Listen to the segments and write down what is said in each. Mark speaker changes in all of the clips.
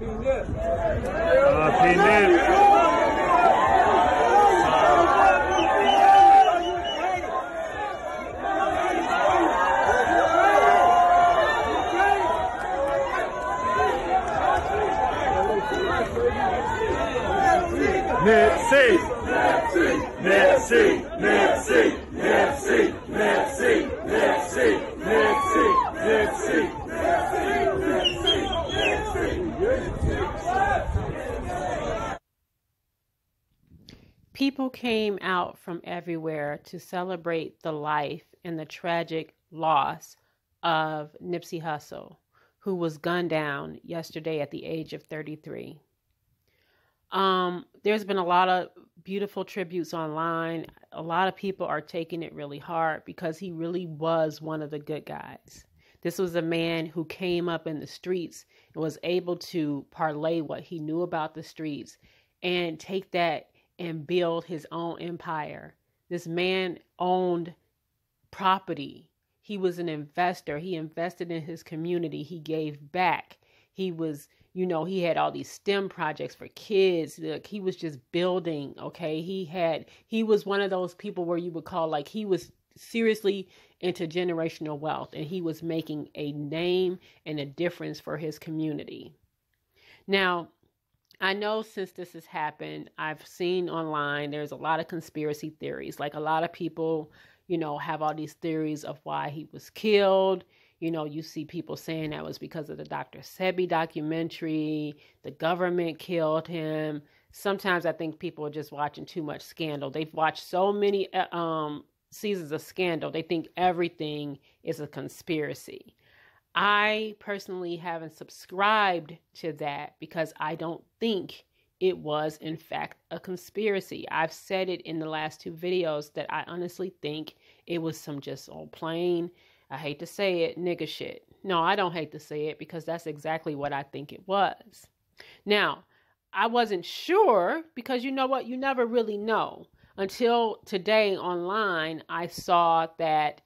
Speaker 1: Nipsey, Nipsey, Nipsey, Nipsey, Nipsey, Nipsey, Nipsey, Nipsey.
Speaker 2: People came out from everywhere to celebrate the life and the tragic loss of Nipsey Hussle, who was gunned down yesterday at the age of 33. There's been a lot of beautiful tributes online. A lot of people are taking it really hard because he really was one of the good guys. This was a man who came up in the streets and was able to parlay what he knew about the streets and take that and build his own empire. This man owned property. He was an investor. He invested in his community. He gave back. He was, he had all these STEM projects for kids. Like, he was just building. Okay. He was one of those people where you would call, like, he was seriously into generational wealth, and he was making a name and a difference for his community. Now, I know since this has happened, I've seen online, there's a lot of conspiracy theories. Like, a lot of people, have all these theories of why he was killed. You see people saying that was because of the Dr. Sebi documentary. The government killed him. Sometimes I think people are just watching too much Scandal. They've watched so many seasons of Scandal. They think everything is a conspiracy. I personally haven't subscribed to that because I don't think it was, in fact, a conspiracy. I've said it in the last two videos that I honestly think it was some just old plain, I hate to say it, nigga shit. No, I don't hate to say it because that's exactly what I think it was. Now, I wasn't sure because you know what? You never really know. Until today online, I saw that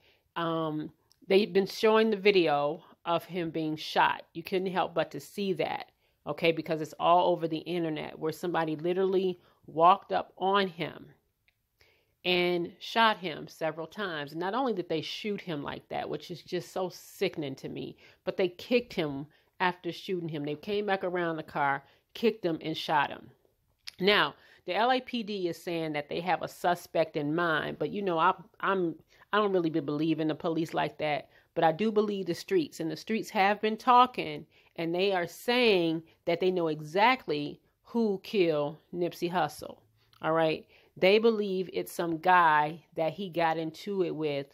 Speaker 2: they've been showing the video of him being shot. You couldn't help but to see that, okay, because it's all over the internet where somebody literally walked up on him and shot him several times. Not only did they shoot him like that, which is just so sickening to me, but they kicked him after shooting him. They came back around the car, kicked him, and shot him. Now, the LAPD is saying that they have a suspect in mind, but I don't really believe in the police like that. But I do believe the streets, and the streets have been talking, and they are saying that they know exactly who killed Nipsey Hussle. All right. They believe it's some guy that he got into it with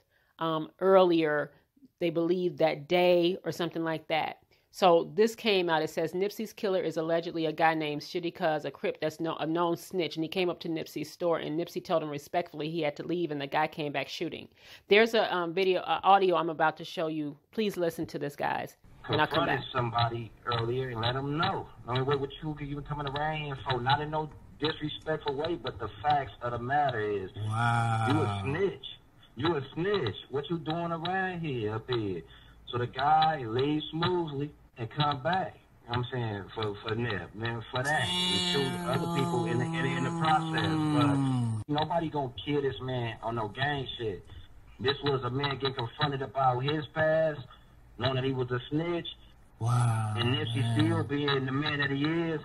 Speaker 2: earlier. They believe that day or something like that. So this came out. It says Nipsey's killer is allegedly a guy named Shitty Cuz, a Crip that's a known snitch. And he came up to Nipsey's store, and Nipsey told him respectfully he had to leave, and the guy came back shooting. There's a audio I'm about to show you. Please listen to this, guys. And I'll come back.
Speaker 3: Somebody earlier and let them know. I mean, what you been coming around here for? Not in no disrespectful way, but the facts of the matter is, wow, you a snitch. You a snitch. What you doing around here up here? So the guy leaves smoothly and come back. You know what I'm saying? For Nip, man, for that. And shoot other people in the process. But nobody gonna kill this man on no gang shit. This was a man getting confronted about his past, knowing that he was a snitch. Wow. And Nipsey still being the man that he is,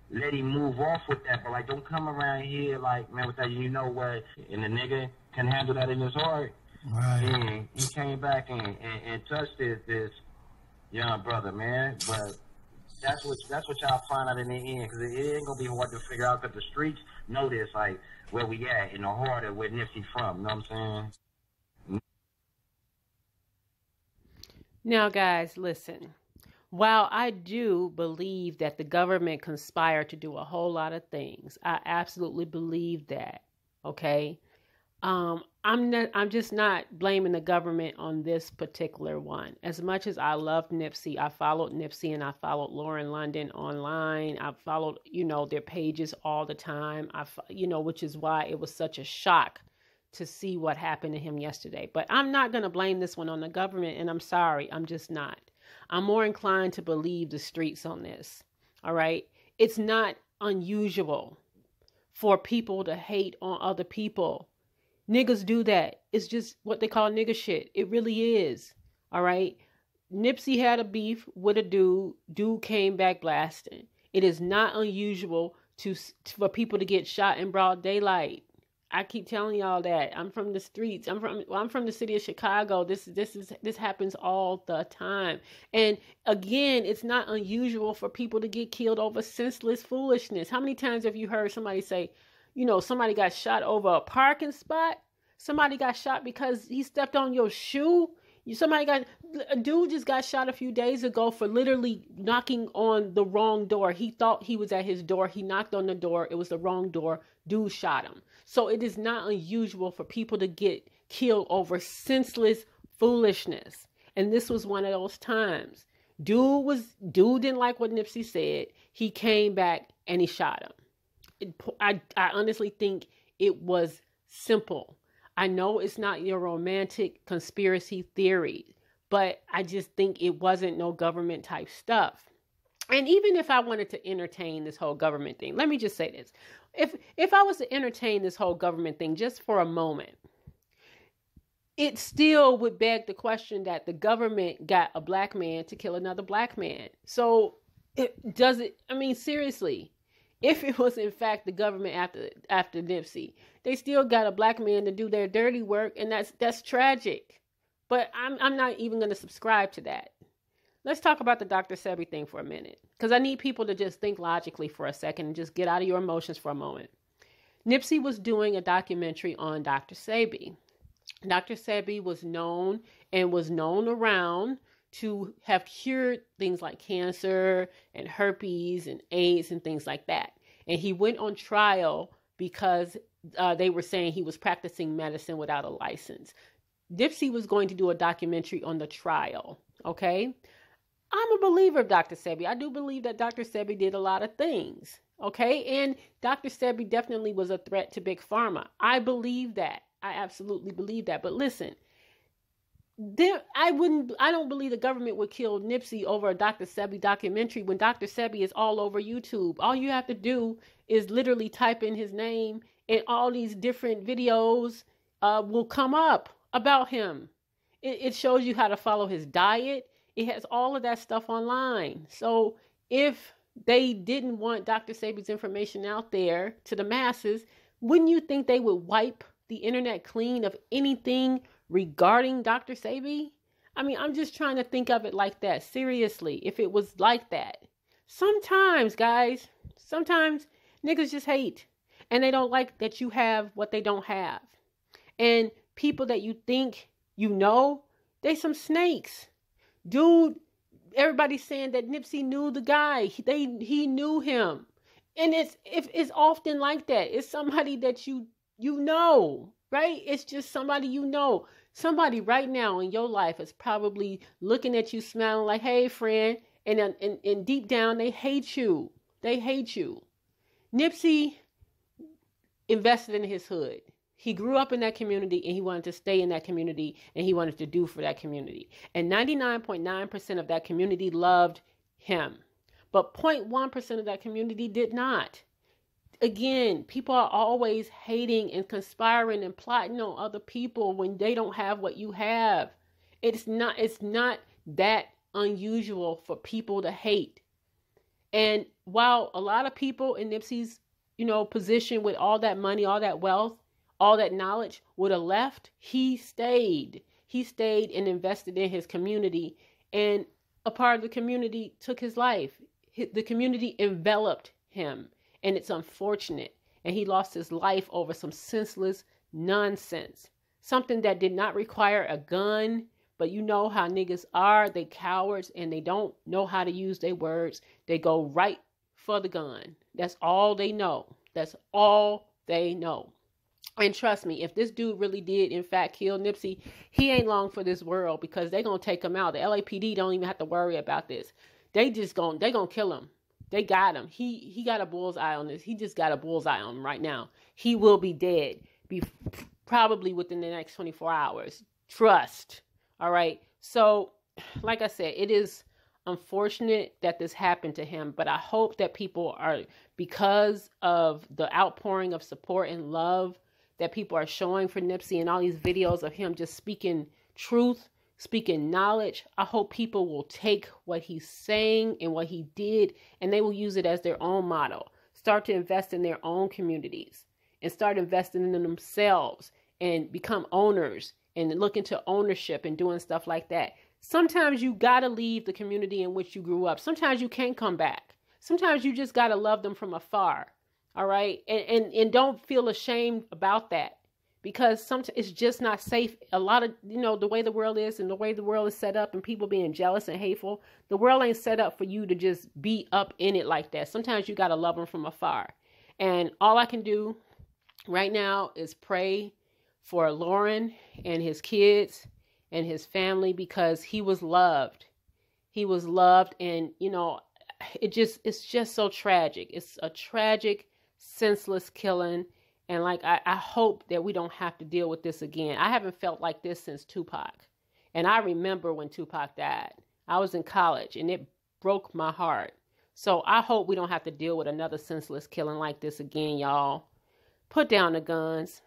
Speaker 3: let him move off with that. But like, don't come around here like, man, with that, you know what? And the nigga can handle that in his heart. Right. And he came back and touched this young brother, man. But that's what y'all find out in the end, because it ain't gonna be hard to figure out, because the streets know this, like where we at in the heart of where Nipsey from. You know what I'm saying?
Speaker 2: Now, guys, listen. While I do believe that the government conspired to do a whole lot of things, I absolutely believe that. Okay. I'm just not blaming the government on this particular one. As much as I loved Nipsey, I followed Nipsey and I followed Lauren London online. I followed, their pages all the time. Which is why it was such a shock to see what happened to him yesterday. But I'm not going to blame this one on the government, and I'm sorry. I'm just not. I'm more inclined to believe the streets on this. All right. It's not unusual for people to hate on other people. Niggas do that. It's just what they call nigga shit. It really is. All right. Nipsey had a beef with a dude. Dude came back blasting. It is not unusual for people to get shot in broad daylight. I keep telling y'all that. I'm from the streets. I'm from the city of Chicago. This happens all the time. And again, it's not unusual for people to get killed over senseless foolishness. How many times have you heard somebody say, somebody got shot over a parking spot? Somebody got shot because he stepped on your shoe? A dude just got shot a few days ago for literally knocking on the wrong door. He thought he was at his door. He knocked on the door. It was the wrong door. Dude shot him. So it is not unusual for people to get killed over senseless foolishness. And this was one of those times. Dude didn't like what Nipsey said. He came back and he shot him. I honestly think it was simple. I know it's not your romantic conspiracy theory, but I just think it wasn't no government type stuff. And even if I wanted to entertain this whole government thing, let me just say this. If I was to entertain this whole government thing just for a moment, it still would beg the question that the government got a black man to kill another black man. So seriously, if it was in fact the government after Nipsey, they still got a black man to do their dirty work, and that's tragic. But I'm not even going to subscribe to that. Let's talk about the Dr. Sebi thing for a minute, because I need people to just think logically for a second and just get out of your emotions for a moment. Nipsey was doing a documentary on Dr. Sebi. Dr. Sebi was known around to have cured things like cancer and herpes and AIDS and things like that. And he went on trial because they were saying he was practicing medicine without a license. Nipsey was going to do a documentary on the trial. Okay. I'm a believer of Dr. Sebi. I do believe that Dr. Sebi did a lot of things. Okay. And Dr. Sebi definitely was a threat to Big Pharma. I believe that. I absolutely believe that. But listen, I don't believe the government would kill Nipsey over a Dr. Sebi documentary when Dr. Sebi is all over YouTube. All you have to do is literally type in his name and all these different videos will come up about him. It shows you how to follow his diet. It has all of that stuff online. So if they didn't want Dr. Sebi's information out there to the masses, wouldn't you think they would wipe the internet clean of anything regarding Dr. Sebi? I mean, I'm just trying to think of it like that. Seriously, if it was like that. Sometimes, guys, niggas just hate. And they don't like that you have what they don't have. And people that you think you know, they some snakes. Dude, everybody's saying that Nipsey knew the guy. He knew him. And it's often like that. It's somebody that you know, right? It's just somebody you know. Somebody right now in your life is probably looking at you, smiling like, hey, friend. And deep down, they hate you. They hate you. Nipsey invested in his hood. He grew up in that community and he wanted to stay in that community and he wanted to do for that community. And 99.9% of that community loved him. But 0.1% of that community did not. Again, people are always hating and conspiring and plotting on other people when they don't have what you have. It's not that unusual for people to hate. And while a lot of people in Nipsey's, position with all that money, all that wealth, all that knowledge would have left, he stayed. He stayed and invested in his community, and a part of the community took his life. The community enveloped him, and it's unfortunate. And he lost his life over some senseless nonsense. Something that did not require a gun, but you know how niggas are. They cowards, and they don't know how to use their words. They go right for the gun. That's all they know. That's all they know. And trust me, if this dude really did, in fact, kill Nipsey, he ain't long for this world because they're going to take him out. The LAPD don't even have to worry about this. They going to kill him. They got him. He got a bullseye on this. He just got a bullseye on him right now. He will be dead probably within the next 24 hours. Trust. All right. So, like I said, it is unfortunate that this happened to him, but I hope that people are, because of the outpouring of support and love that people are showing for Nipsey and all these videos of him just speaking truth, speaking knowledge, I hope people will take what he's saying and what he did, and they will use it as their own model. Start to invest in their own communities and start investing in themselves and become owners and look into ownership and doing stuff like that. Sometimes you got to leave the community in which you grew up. Sometimes you can't come back. Sometimes you just got to love them from afar. All right. And don't feel ashamed about that, because sometimes it's just not safe. A lot of, the way the world is and the way the world is set up and people being jealous and hateful, the world ain't set up for you to just be up in it like that. Sometimes you got to love them from afar. And all I can do right now is pray for Lauren and his kids and his family, because he was loved. He was loved. And, it's just so tragic. It's a tragic, senseless killing. And I hope that we don't have to deal with this again. I haven't felt like this since Tupac. And I remember when Tupac died. I was in college and it broke my heart. So I hope we don't have to deal with another senseless killing like this again, y'all. Put down the guns.